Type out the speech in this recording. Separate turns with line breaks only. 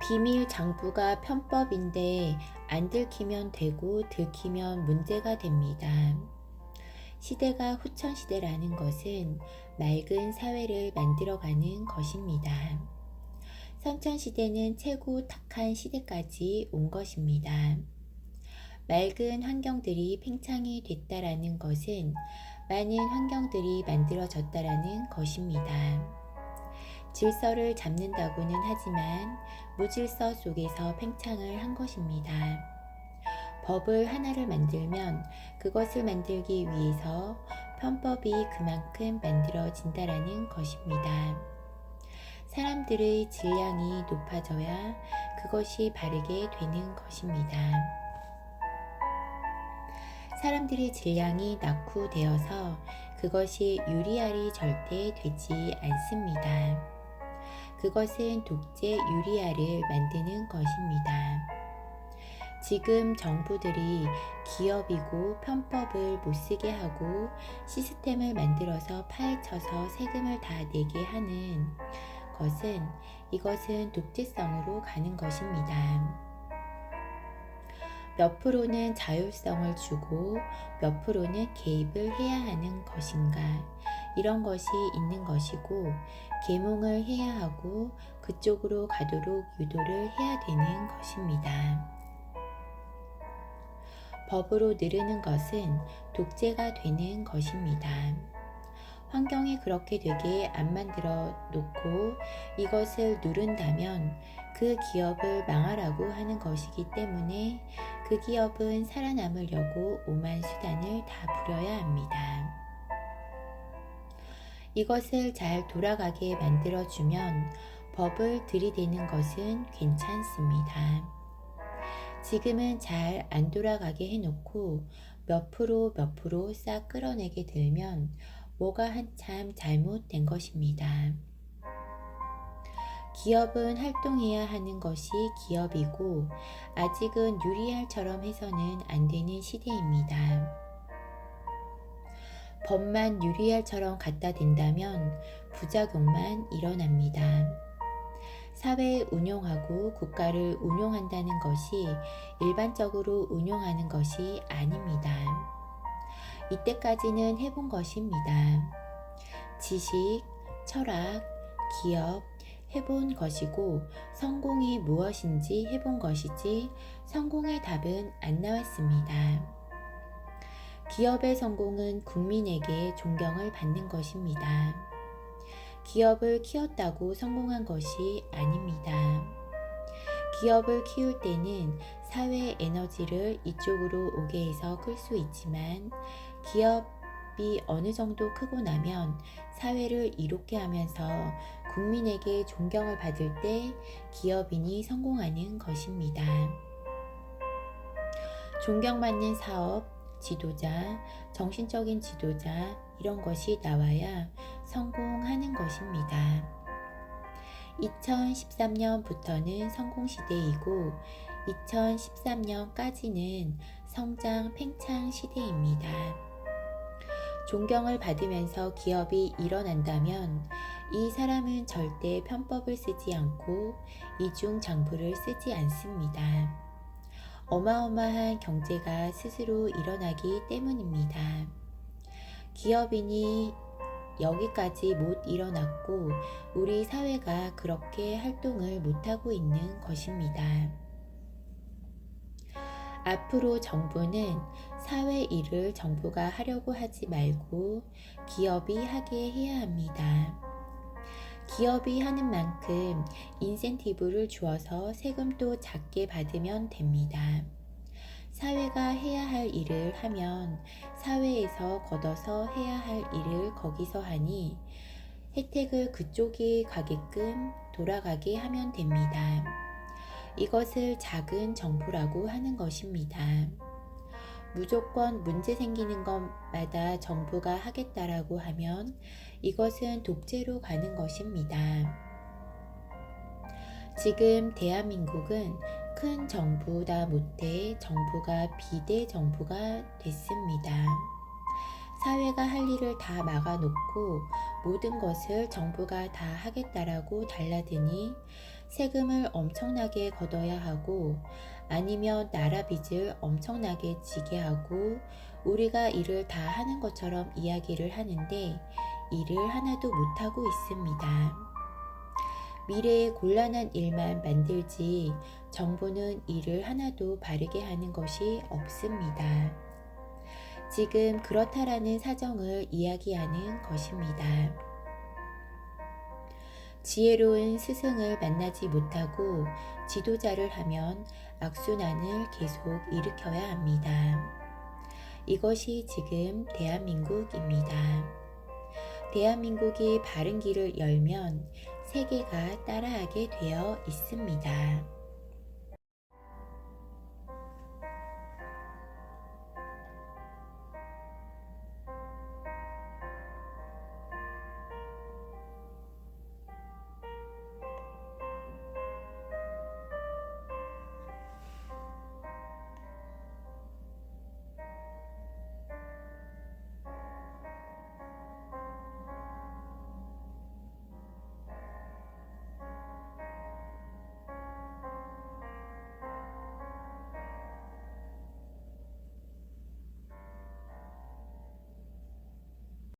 비밀 장부가 편법인데 안 들키면 되고 들키면 문제가 됩니다. 시대가 후천시대라는 것은 맑은 사회를 만들어가는 것입니다. 선천시대는 최고 탁한 시대까지 온 것입니다. 맑은 환경들이 팽창이 됐다라는 것은 많은 환경들이 만들어졌다라는 것입니다. 질서를 잡는다고는 하지만 무질서 속에서 팽창을 한 것입니다. 법을 하나를 만들면 그것을 만들기 위해서 편법이 그만큼 만들어진다라는 것입니다. 사람들의 질량이 높아져야 그것이 바르게 되는 것입니다. 사람들의 질량이 낙후되어서 그것이 유리알이 절대 되지 않습니다. 그것은 독재 유리알을 만드는 것입니다. 지금 정부들이 기업이고 편법을 못쓰게 하고 시스템을 만들어서 파헤쳐서 세금을 다 내게 하는 것은 이것은 독재성으로 가는 것입니다. 몇 프로는 자율성을 주고 몇 프로는 개입을 해야 하는 것인가, 이런 것이 있는 것이고, 계몽을 해야 하고 그쪽으로 가도록 유도를 해야 되는 것입니다. 법으로 누르는 것은 독재가 되는 것입니다. 환경이 그렇게 되게 안 만들어 놓고 이것을 누른다면 그 기업을 망하라고 하는 것이기 때문에 그 기업은 살아남으려고 오만 수단을 다 부려야 합니다. 이것을 잘 돌아가게 만들어주면 법을 들이대는 것은 괜찮습니다. 지금은 잘 안 돌아가게 해놓고 몇 프로 싹 끌어내게 되면 뭐가 한참 잘못된 것입니다. 기업은 활동해야 하는 것이 기업이고 아직은 유리알처럼 해서는 안 되는 시대입니다. 법만 유리알처럼 갖다 댄다면 부작용만 일어납니다. 사회를 운용하고 국가를 운용한다는 것이 일반적으로 운용하는 것이 아닙니다. 이때까지는 해본 것입니다. 지식, 철학, 기업, 해본 것이고 성공이 무엇인지 해본 것이지 성공의 답은 안 나왔습니다. 기업의 성공은 국민에게 존경을 받는 것입니다. 기업을 키웠다고 성공한 것이 아닙니다. 기업을 키울 때는 사회 에너지를 이쪽으로 오게 해서 클 수 있지만 기업이 어느 정도 크고 나면 사회를 이롭게 하면서 국민에게 존경을 받을 때 기업인이 성공하는 것입니다. 존경받는 사업, 지도자, 정신적인 지도자, 이런 것이 나와야 성공하는 것입니다. 2013년부터는 성공시대이고 2013년까지는 성장 팽창 시대입니다. 존경을 받으면서 기업이 일어난다면 이 사람은 절대 편법을 쓰지 않고 이중장부를 쓰지 않습니다. 어마어마한 경제가 스스로 일어나기 때문입니다. 기업인이 여기까지 못 일어났고 우리 사회가 그렇게 활동을 못하고 있는 것입니다. 앞으로 정부는 사회 일을 정부가 하려고 하지 말고 기업이 하게 해야 합니다. 기업이 하는 만큼 인센티브를 주어서 세금도 작게 받으면 됩니다. 사회가 해야 할 일을 하면 사회에서 걷어서 해야 할 일을 거기서 하니 혜택을 그쪽에 가게끔 돌아가게 하면 됩니다. 이것을 작은 정부라고 하는 것입니다. 무조건 문제 생기는 것마다 정부가 하겠다라고 하면 이것은 독재로 가는 것입니다. 지금 대한민국은 큰 정부다 못해 정부가 비대 정부가 됐습니다. 사회가 할 일을 다 막아놓고 모든 것을 정부가 다 하겠다라고 달라드니 세금을 엄청나게 걷어야 하고 아니면 나라 빚을 엄청나게 지게 하고 우리가 일을 다 하는 것처럼 이야기를 하는데 일을 하나도 못하고 있습니다. 미래에 곤란한 일만 만들지 정부는 일을 하나도 바르게 하는 것이 없습니다. 지금 그렇다라는 사정을 이야기하는 것입니다. 지혜로운 스승을 만나지 못하고 지도자를 하면 악순환을 계속 일으켜야 합니다. 이것이 지금 대한민국입니다. 대한민국이 바른 길을 열면 세계가 따라하게 되어 있습니다.